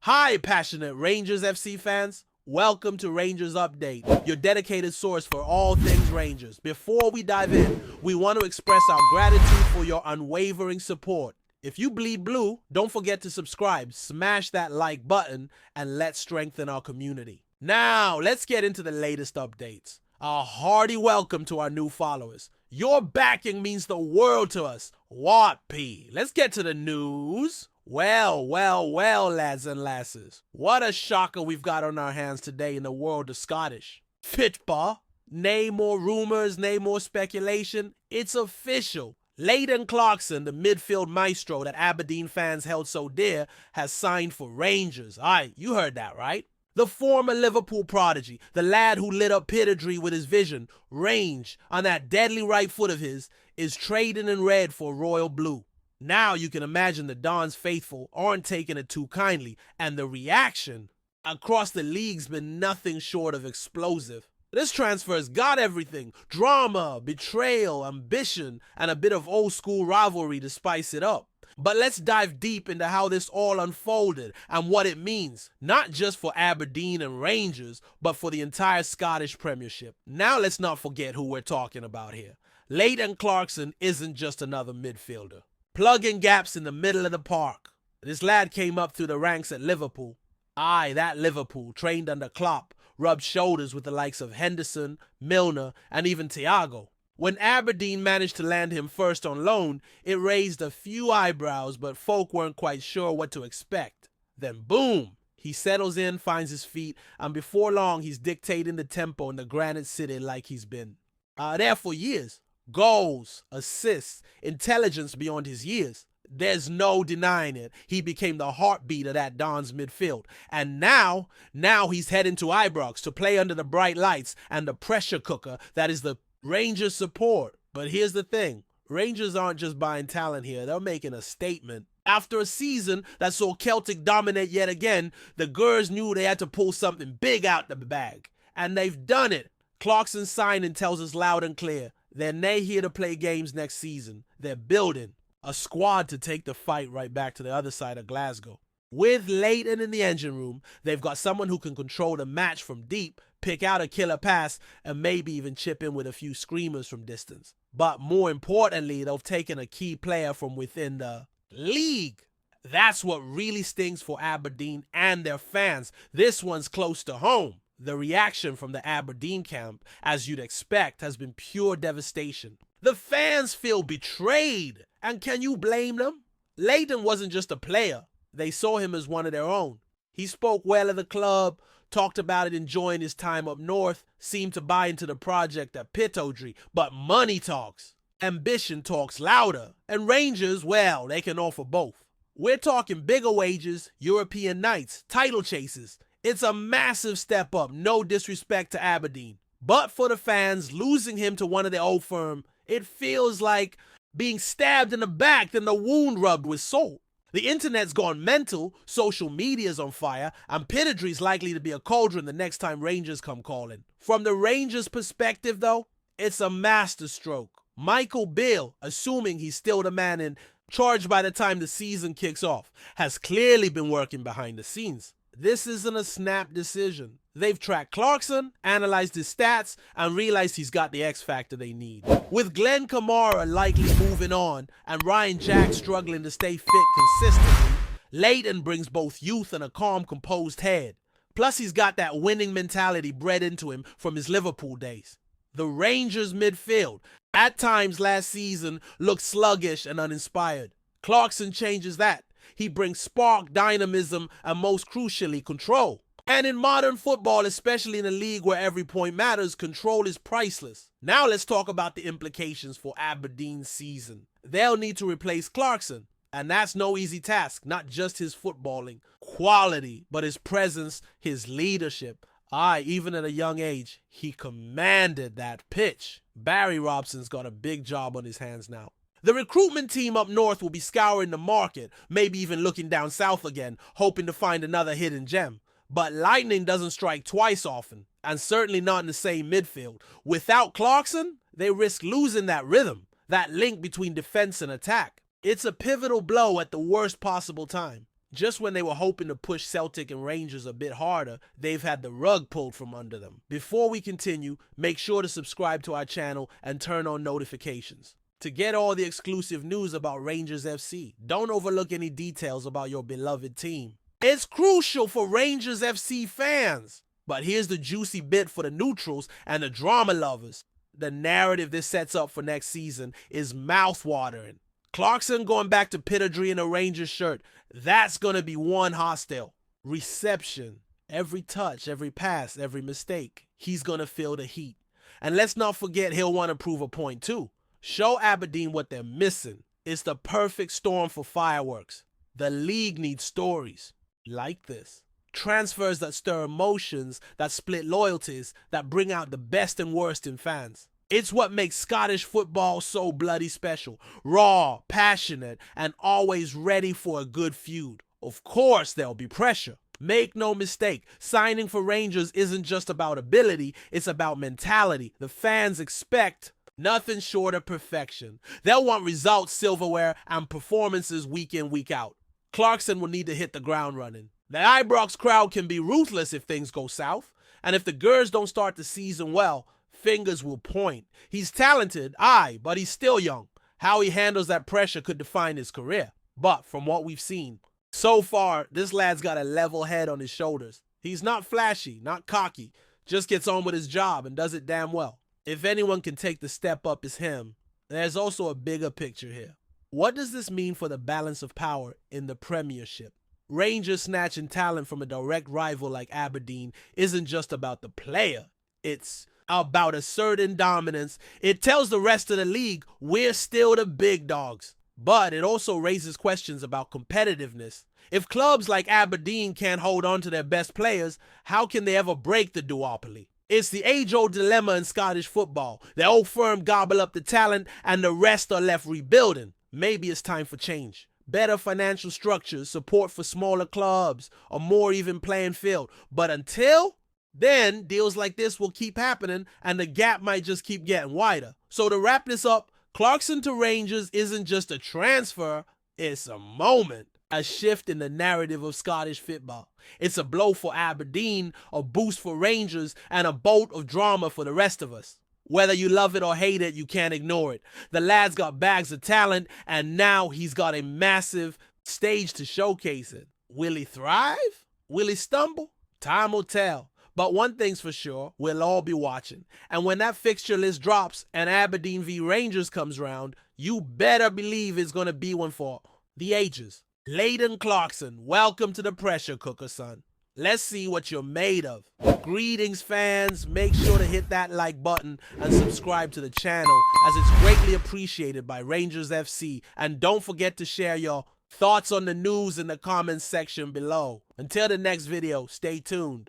Hi, passionate Rangers FC fans. Welcome to Rangers Update, your dedicated source for all things Rangers. Before we dive in, we want to express our gratitude for your unwavering support. If you bleed blue, don't forget to subscribe, smash that like button, and let's strengthen our community. Now, let's get into the latest updates. A hearty welcome to our new followers. Your backing means the world to us. What, P? Let's get to the news. Well, lads and lasses. What a shocker we've got on our hands today in the world of Scottish. Fitba, nay more rumors, nay more speculation. It's official. Leighton Clarkson, the midfield maestro that Aberdeen fans held so dear, has signed for Rangers. Aye, you heard that right. The former Liverpool prodigy, the lad who lit up Pittodrie with his vision, range on that deadly right foot of his, is trading in red for royal blue. Now you can imagine the Don's faithful aren't taking it too kindly, and the reaction across the league's been nothing short of explosive. This transfer's got everything: drama, betrayal, ambition, and a bit of old school rivalry to spice it up. But let's dive deep into how this all unfolded and what it means, not just for Aberdeen and Rangers, but for the entire Scottish Premiership. Now let's not forget who we're talking about here. Leighton Clarkson isn't just another midfielder plugging gaps in the middle of the park. This lad came up through the ranks at Liverpool. Aye, that Liverpool, trained under Klopp, rubbed shoulders with the likes of Henderson, Milner, and even Thiago. When Aberdeen managed to land him first on loan, it raised a few eyebrows, but folk weren't quite sure what to expect. Then boom, he settles in, finds his feet, and before long he's dictating the tempo in the Granite City like he's been there for years. Goals, assists, intelligence beyond his years. There's no denying it. He became the heartbeat of that Don's midfield. And now he's heading to Ibrox to play under the bright lights and the pressure cooker that is the Rangers support. But here's the thing. Rangers aren't just buying talent here. They're making a statement. After a season that saw Celtic dominate yet again, the Gers knew they had to pull something big out the bag. And they've done it. Clarkson's signing tells us loud and clear. They're not here to play games next season. They're building a squad to take the fight right back to the other side of Glasgow. With Leighton in the engine room, they've got someone who can control the match from deep, pick out a killer pass, and maybe even chip in with a few screamers from distance. But more importantly, they've taken a key player from within the league. That's what really stings for Aberdeen and their fans. This one's close to home. The reaction from the Aberdeen camp, as you'd expect, has been pure devastation. The fans feel betrayed, and can you blame them? Leighton wasn't just a player. They saw him as one of their own. He spoke well of the club, talked about it enjoying his time up north, seemed to buy into the project at Pittodrie, but money talks. Ambition talks louder, and Rangers, well, they can offer both. We're talking bigger wages, European nights, title chases. It's a massive step up, no disrespect to Aberdeen. But for the fans, losing him to one of their old firm, it feels like being stabbed in the back than the wound rubbed with salt. The internet's gone mental, social media's on fire, and Pittodrie's likely to be a cauldron the next time Rangers come calling. From the Rangers' perspective, though, it's a masterstroke. Michael Beale, assuming he's still the man in charge by the time the season kicks off, has clearly been working behind the scenes. This isn't a snap decision. They've tracked Clarkson, analyzed his stats, and realized he's got the X factor they need. With Glenn Kamara likely moving on and Ryan Jack struggling to stay fit consistently, Leighton brings both youth and a calm, composed head. Plus he's got that winning mentality bred into him from his Liverpool days. The Rangers midfield, at times last season, looked sluggish and uninspired. Clarkson changes that. He brings spark, dynamism, and most crucially, control. And in modern football, especially in a league where every point matters, control is priceless. Now let's talk about the implications for Aberdeen's season. They'll need to replace Clarkson, and that's no easy task. Not just his footballing quality, but his presence, his leadership. Aye, even at a young age, he commanded that pitch. Barry Robson's got a big job on his hands now. The recruitment team up north will be scouring the market, maybe even looking down south again, hoping to find another hidden gem. But lightning doesn't strike twice often, and certainly not in the same midfield. Without Clarkson, they risk losing that rhythm, that link between defense and attack. It's a pivotal blow at the worst possible time. Just when they were hoping to push Celtic and Rangers a bit harder, they've had the rug pulled from under them. Before we continue, make sure to subscribe to our channel and turn on notifications to get all the exclusive news about Rangers FC. Don't overlook any details about your beloved team. It's crucial for Rangers FC fans. But here's the juicy bit for the neutrals and the drama lovers. The narrative this sets up for next season is mouth-watering. Clarkson going back to Pittodrie in a Rangers shirt. That's going to be one hostile. Reception. Every touch, every pass, every mistake. He's going to feel the heat. And let's not forget he'll want to prove a point too. Show Aberdeen what they're missing. It's the perfect storm for fireworks. The league needs stories like this. Transfers that stir emotions, that split loyalties, that bring out the best and worst in fans. It's what makes Scottish football so bloody special. Raw, passionate, and always ready for a good feud. Of course there'll be pressure. Make no mistake, signing for Rangers isn't just about ability, it's about mentality. The fans expect nothing short of perfection. They'll want results, silverware, and performances week in, week out. Clarkson will need to hit the ground running. The Ibrox crowd can be ruthless if things go south, and if the Gers don't start the season well, fingers will point. He's talented, aye, but he's still young. How he handles that pressure could define his career. But from what we've seen, so far, this lad's got a level head on his shoulders. He's not flashy, not cocky, just gets on with his job and does it damn well. If anyone can take the step up, it's him. There's also a bigger picture here. What does this mean for the balance of power in the Premiership? Rangers snatching talent from a direct rival like Aberdeen isn't just about the player. It's about a certain dominance. It tells the rest of the league we're still the big dogs. But it also raises questions about competitiveness. If clubs like Aberdeen can't hold on to their best players, how can they ever break the duopoly? It's the age-old dilemma in Scottish football. The old firm gobble up the talent and the rest are left rebuilding. Maybe it's time for change. Better financial structures, support for smaller clubs, a more even playing field. But until then, deals like this will keep happening and the gap might just keep getting wider. So to wrap this up, Clarkson to Rangers isn't just a transfer, it's a moment. A shift in the narrative of Scottish football. It's a blow for Aberdeen, a boost for Rangers, and a bolt of drama for the rest of us. Whether you love it or hate it, you can't ignore it. The lad's got bags of talent, and now he's got a massive stage to showcase it. Will he thrive? Will he stumble? Time will tell. But one thing's for sure, we'll all be watching. And when that fixture list drops and Aberdeen v Rangers comes round, you better believe it's going to be one for the ages. Layden Clarkson, welcome to the pressure cooker, son. Let's see what you're made of. Greetings, fans. Make sure to hit that like button and subscribe to the channel, as it's greatly appreciated by Rangers FC. And don't forget to share your thoughts on the news in the comments section below. Until the next video, stay tuned.